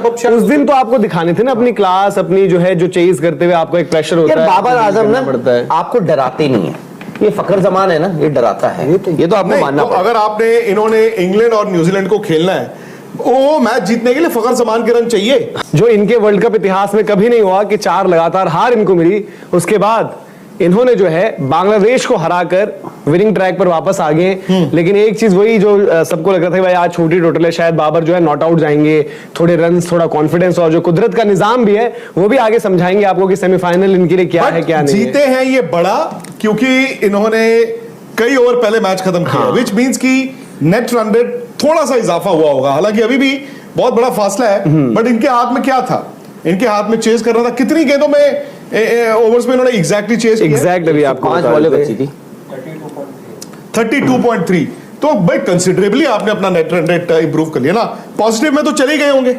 उस दिन तो आपको दिखाने थे ना अपनी क्लास, अपनी जो है जो चेज करते हुए आपको एक प्रेशर होता है। बाबर आजम ना आपको डराते नहीं है, ये फखर जमान है ना, ये डराता है, ये तो आपको मानना। तो अगर आपने इन्होंने इंग्लैंड और न्यूजीलैंड को खेलना है, वो मैच जीतने के लिए फखर जमान के रन चाहिए, जो इनके वर्ल्ड कप इतिहास में कभी नहीं हुआ कि 4 लगातार हार इनको मिली। उसके बाद इन्होंने जो है बांग्लादेश को हराकर विनिंग ट्रैक पर वापस आ गए। लेकिन एक चीज वही जो सबको लग रहा था भाई आज छोटी टोटल है, शायद बाबर जो है नॉट आउट जाएंगे, थोड़े रन्स, थोड़ा कॉन्फिडेंस और जो कुदरत का निजाम भी है वो भी आगे समझाएंगे आपको कि सेमीफाइनल इनके लिए क्या है क्या नहीं है। जीते हैं ये बड़ा, क्योंकि इन्होंने कई ओवर पहले मैच खत्म किया, विच मींस की नेट रन रेट थोड़ा सा इजाफा हुआ होगा। हालांकि अभी भी बहुत बड़ा फासला है, बट इनके हाथ में क्या था, इनके हाथ में चेज करना था। कितनी गेंदों में ओवर्स में इन्होंने एग्जैक्टली चेज किया? एग्जैक्ट अभी आपको 5 बॉलें बची थी, 32.3। तो भाई कंसिडरेबली आपने अपना नेट रन रेट इंप्रूव कर लिया ना, पॉजिटिव में तो चले गए होंगे।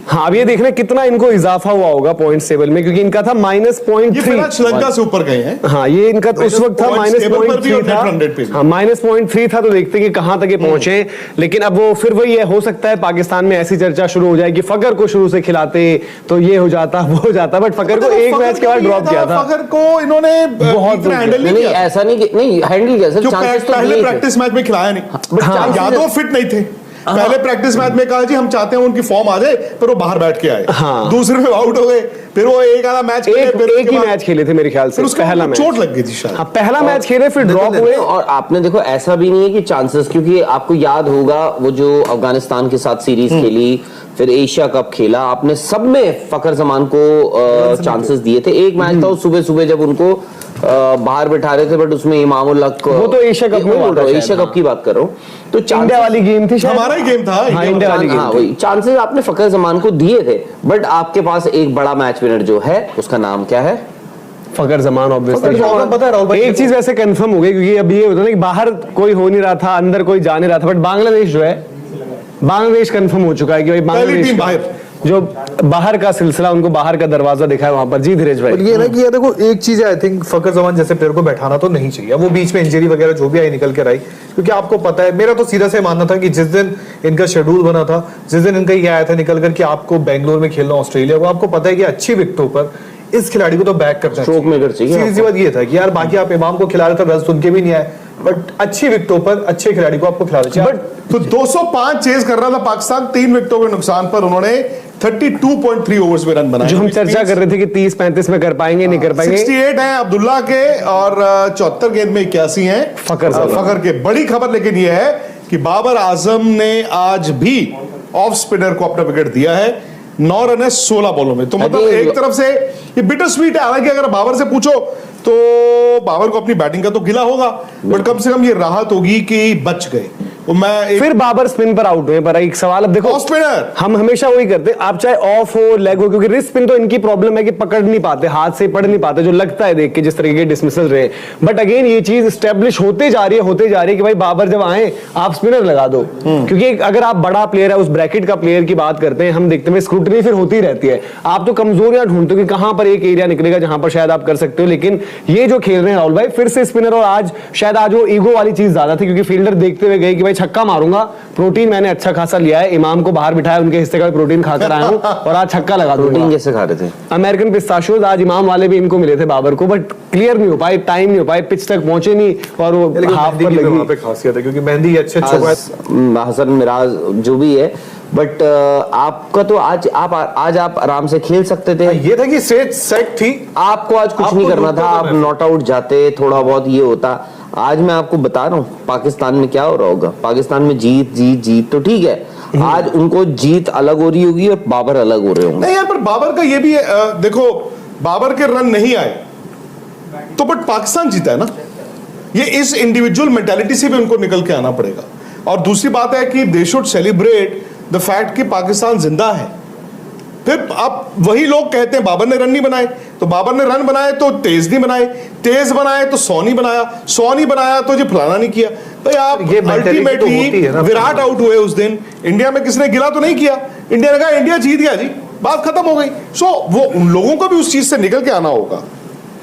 हाँ, अब ये देखना कितना इनको इजाफा हुआ होगा पॉइंट टेबल में, क्योंकि इनका था -0.3, श्रीलंका से ऊपर गए हैं। हाँ, ये इनका उस वक्त था -0.3 था। हाँ, -0.3 था, तो देखते कि कहां तक ये पहुंचे। लेकिन अब वो फिर वही है, हो सकता है पाकिस्तान में ऐसी चर्चा शुरू हो जाए कि फकर को शुरू से खिलाते तो ये हो जाता वो हो जाता, बट फकर को एक मैच के बाद ड्रॉप किया था। फकर को इन्होंने बहुत हैंडल नहीं किया। ऐसा नहीं हैंडल किया सर, चांसेस तो पहले प्रैक्टिस मैच में खिलाया नहीं, यादव फिट नहीं थे। पहले प्रैक्टिस मैच में कहा जी हम चाहते हैं उनकी फॉर्म आ जाए, पर वो बाहर बैठ के आए। हाँ। दूसरे में आउट हो गए, फिर वो एक आधा मैच खेले, एक ही मैच खेले थे मेरे ख्याल से, पहला मैच चोट लग गई थी शायद। हाँ, पहला मैच खेले फिर ड्रॉप हुए। और आपने देखो ऐसा भी नहीं है कि चांसेस, क्योंकि आपको याद होगा वो जो अफगानिस्तान के साथ सीरीज खेली, फिर एशिया कप खेला, आपने सब में फखर जमान को चांसेस दिए थे। एक मैच था सुबह सुबह जब उनको बाहर बैठा रहे थे, बट उसमें इमामुल हक, वो तो एशिया कप में बोल रहा हूं, एशिया कप की बात कर रहा हूँ। तो इंडिया वाली गेम थी, हमारा ही गेम था। हाँ, इंडिया वाली गेम वही चांसेस आपने फखर जमान को दिए थे, बट आपके पास एक बड़ा मैच विनर जो है उसका नाम क्या है? फखर जमान। ऑब्वियसली एक चीज वैसे कंफर्म हो गई, क्योंकि अब ये होता ना कि बाहर कोई हो नहीं रहा था, अंदर कोई जा नहीं रहा था, बट बांग्लादेश जो है, बांग्लादेश कंफर्म हो चुका है कि भाई बांग्लादेश जो बाहर का सिलसिला, उनको बाहर का दरवाजा दिखा है वहां पर। जी धीरज भाई, ये ना कि ये देखो एक चीज है, आई थिंक फखर जमान जैसे प्लेयर को बैठाना तो नहीं चाहिए। वो बीच में इंजरी वगैरह जो भी आई निकल कर आई, क्योंकि आपको पता है, मेरा तो सीधा से मानना था कि जिस दिन इनका शेड्यूल बना था, जिस दिन इनका ये आया था निकल कर कि आपको बेंगलोर में खेलना ऑस्ट्रेलिया को, आपको पता है कि अच्छी विकेटों पर इस खिलाड़ी को तो बैक करना स्ट्रोक मेकर चाहिए। सीधी सी बात ये था कि यार बाकी आप इमाम को खिला रहे थे, रन सुन के भी नहीं आए, बट अच्छी विकेटों पर अच्छे खिलाड़ी को आपको खिलाना चाहिए। बट तो 205 चेज कर रहा था पाकिस्तान, 3 विकेटों के नुकसान पर उन्होंने 32.3 ओवर्स में रन बनाए। जो हम चर्चा कर रहे थे कि 30-35 में कर पाएंगे, नहीं कर पाएंगे। 68 हैं अब्दुल्ला के और 74 गेंद में 81 हैं फखर के। बड़ी खबर लेकिन यह है कि बाबर आजम ने आज भी ऑफ स्पिनर को अपना विकेट दिया है, 9 रन है 16 बॉलों में। तो मतलब एक तरफ से ये बिटर स्वीट है। हालांकि अगर बाबर से पूछो तो बाबर को अपनी बैटिंग का तो गिला होगा, बट कम से कम ये राहत होगी कि बच गए। फिर बाबर स्पिन पर आउट हुए। पर एक सवाल, अब देखो स्पिनर हम हमेशा वही करते हैं, आप चाहे ऑफ हो लेग हो, क्योंकि रिस्ट स्पिन तो इनकी प्रॉब्लम है कि पकड़ नहीं पाते, हाथ से पढ़ नहीं पाते, जो लगता है देख के जिस तरीके के डिसमिसल रहे। बट अगेन ये चीज स्टेब्लिश होते जा रही है कि भाई बाबर जब आए आप स्पिनर लगा दो, क्योंकि अगर आप बड़ा प्लेयर है, उस ब्रैकेट का प्लेयर की बात करते हैं, हम देखते हैं स्क्रूटनी फिर होती रहती है। आप तो कमजोरियां ढूंढते हो कि कहां पर एक एरिया निकलेगा जहां पर शायद आप कर सकते हो। लेकिन ये जो खेल रहे हैं राहुल भाई फिर से स्पिनर, और आज शायद आज वो ईगो वाली चीज ज्यादा थी, क्योंकि फील्डर देखते हुए गए कि भाई छक्का मारूंगा, प्रोटीन मैंने अच्छा खासा लिया है, इमाम को बाहर बिठाया, उनके हिस्से का प्रोटीन खाकर आया हूं और आज छक्का लगा दूंगा। प्रोटीन कैसे खा रहे थे? अमेरिकन पिस्ताशियोज आज इमाम वाले भी इनको मिले थे बाबर को, बट क्लियर नहीं हो पाए, टाइम नहीं हो पाए, पिच तक पहुंचे नहीं, और वो हाफ पर लगी। वहां पे खासियत है क्योंकि मेहंदी अच्छे हसन मिराज जो भी है, बट आपका तो आज आप आराम से खेल सकते थे। ये था कि सेट थी, आपको आज कुछ नहीं करना था, आप नॉट आउट जाते, थोड़ा बहुत ये होता। आज मैं आपको बता रहा हूँ पाकिस्तान में क्या हो रहा होगा। पाकिस्तान में जीत तो ठीक है, आज उनको जीत अलग हो रही होगी और बाबर अलग हो रहे होंगे। नहीं यार, पर बाबर का ये भी है, देखो बाबर के रन नहीं आए तो बट पाकिस्तान जीता है ना, ये इस इंडिविजुअल मेंटालिटी से भी उनको निकल के आना पड़ेगा। और दूसरी बात है कि they should celebrate the fact कि पाकिस्तान जिंदा है। फिर आप वही लोग कहते हैं बाबर ने रन नहीं बनाए, तो बाबर ने रन बनाए तो तेज नहीं बनाए, तेज बनाए तो 100 नहीं बनाया, 100 नहीं बनाया तो ये फलाना नहीं किया। भाई आप अल्टीमेटली विराट आउट हुए उस दिन, इंडिया में किसने गिला तो नहीं किया, इंडिया ने कहा इंडिया जीत गया जी, बात खत्म हो गई। सो वो उन लोगों को भी उस चीज से निकल के आना होगा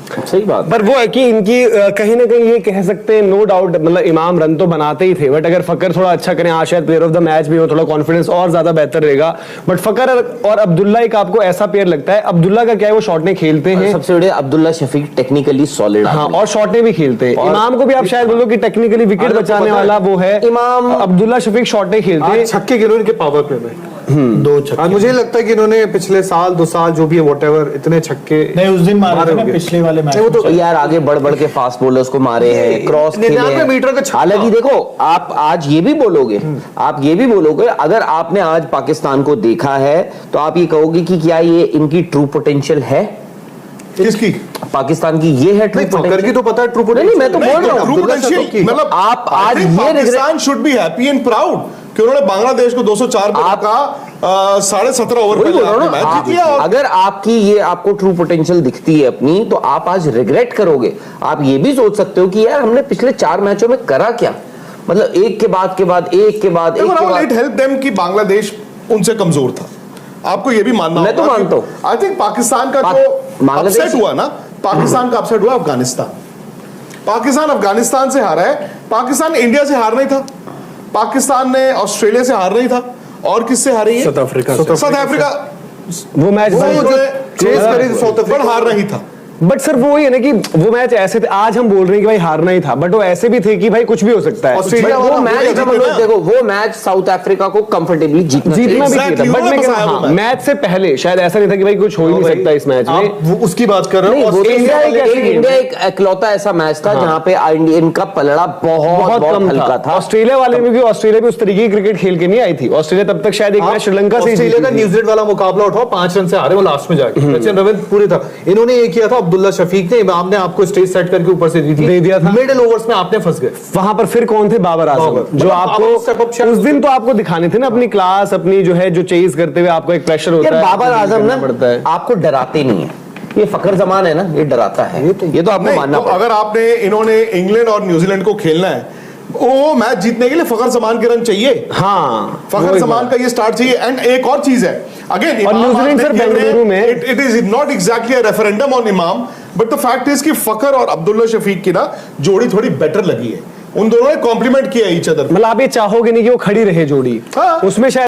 सही बात। पर वो है कि इनकी कहीं ना कहीं ये कह सकते हैं, नो डाउट, मतलब इमाम रन तो बनाते ही थे, बट अगर फकर थोड़ा अच्छा करें, आज शायद प्लेयर ऑफ द मैच भी हो, थोड़ा कॉन्फिडेंस और ज्यादा बेहतर रहेगा। बट फकर और अब्दुल्ला एक आपको ऐसा प्लेयर लगता है, अब्दुल्ला का क्या है, वो शॉटने खेलते हैं, सबसे बड़े अब्दुल्ला शफीक टेक्निकली सॉलिड, हाँ, और शॉटने भी खेलते हैं। इमाम को भी आप शायद बोलो कि टेक्निकली विकेट बचाने वाला वो है इमाम। अब्दुल्ला शफीक शॉटने खेलते हैं। आज छक्के गिरे इनके पावर प्ले में, 2 छक्के। आज मुझे लगता है कि इन्होंने पिछले साल 2 साल जो भी है व्हाटएवर इतने छक्के नहीं उस दिन मारे थे ना होंगे। पिछले वाले मैच नहीं, वो में। तो यार आगे बढ़ बढ़ के फास्ट बॉलर्स को मारे हैं, क्रॉस खेले 99 मीटर का हैं। छक्का। हालांकि देखो, आप आज ये भी बोलोगे, आप ये भी बोलोगे, अगर आपने आज पाकिस्तान को देखा है तो आप ये कहोगे कि क्या ये इनकी ट्रू पोटेंशियल है? किसकी? पाकिस्तान की ये है ट्रू नहीं, फकर की पोटेंशियल? तो पता है ट्रू नहीं, मैं तो बोल रहा हूँ। ट्रू पोटेंशियल मतलब आप आज ये Pakistan should be happy and proud कि उन्होंने बांग्लादेश को 204 पे आप- का 17.5 ओवर वही बोल रहा हूँ में ना, मैच जीत लिया। और अगर आपकी ये आपको ट्रू पोटेंशियल दिखती है अपनी, तो आप आज रिग्रेट करोगे। आप ये भी सोच सकते हो कि यार हमने पिछले 4 मैचों में करा क्या, मतलब एक के बाद एक के बाद इट हेल्प देम कि बांग्लादेश उनसे कमजोर था। आपको ये भी मानना मैं तो होगा कि मानता हूं। आई थिंक पाकिस्तान का जो बांग्लादेश- अपसेट हुआ ना, पाकिस्तान का अपसेट हुआ अफगानिस्तान। पाकिस्तान अफगानिस्तान से हारा है, पाकिस्तान इंडिया से हार नहीं था, पाकिस्तान ने ऑस्ट्रेलिया से हार नहीं था, और किससे हारी है? साउथ अफ्रीका से। साउथ अफ्रीका वो मैच वो जो चेस करी थी साउथ अफ्रीका, पर हार नहीं था। बट सर वो ही है ना कि वो मैच ऐसे थे, आज हम बोल रहे हैं कि भाई हारना ही था, बट वो ऐसे भी थे कि भाई कुछ भी हो सकता है। ऑस्ट्रेलिया वो वाला मैच वही जब हम लोग देखो, वो मैच साउथ अफ्रीका को कंफर्टेबली जीतना जीतना भी Exactly, चाहिए था, बट मैं उन्होंने कह रहा बचाया हूँ वो हाँ, मैच से पहले शायद ऐसा नहीं था कि भाई कुछ हो ही नहीं सकता इस मैच में। आप वो उसकी बात कर रहे नहीं, हो। वो तो इंडिया एक ऐसी गेम इंडिया है। एक इकलौता ऐसा मैच था जहां पे इंडियन का पलड़ा बहुत कम हल्का था। ऑस्ट्रेलिया वाले में भी, ऑस्ट्रेलिया भी उस तरीके की क्रिकेट खेल के नहीं आई थी। ऑस्ट्रेलिया तब तक शायद एक मैच श्रीलंका से ही ऑस्ट्रेलिया का जीती थी। न्यूजीलैंड वाला मुकाबला उठाओ, 5 रन से हारे वो लास्ट में जाके। सचिन रविंद्र पूरे था, इन्होंने ये किया था, अब्दुल्ला शफीक ने, इमाम ने आपको स्टेज सेट करके ऊपर से दी थी, दे दिया था। मिडिल ओवर्स में आपने फंस गए। वहां पर फिर कौन थे? बाबर आजम, बाबर। जो मतलब बाबर step up आपको शायद उस दिन तो आपको दिखाने थे ना अपनी क्लास, अपनी जो है, जो चेज करते हुए आपको एक प्रेशर होता यार है, बाबर आपको आजम करना ना पड़ता है। आपको डराते नहीं है, ये फकर जमान है ना, ये डराता है, ये तो आपको नहीं, मानना तो पड़ेगा। अगर आपने इन्होंने इंग्लैंड और न्यूजीलैंड को खेलना है, वो मैच जीतने के लिए फखर जमान के रन चाहिए। हाँ, फखर जमान का ये स्टार्ट चाहिए। एंड एक और चीज है, अगेन और न्यूजीलैंड सर बेंगलुरु में it is not exactly a referendum on इमाम, बट द फैक्ट इज कि फखर और अब्दुल्ला शफीक की ना जोड़ी थोड़ी बेटर लगी है। उन दोनों ने कॉम्प्लीमेंट किया ईच अदर। मतलब आप ये चाहोगे नहीं कि वो खड़ी रहे जोड़ी, हाँ। उसमें शायद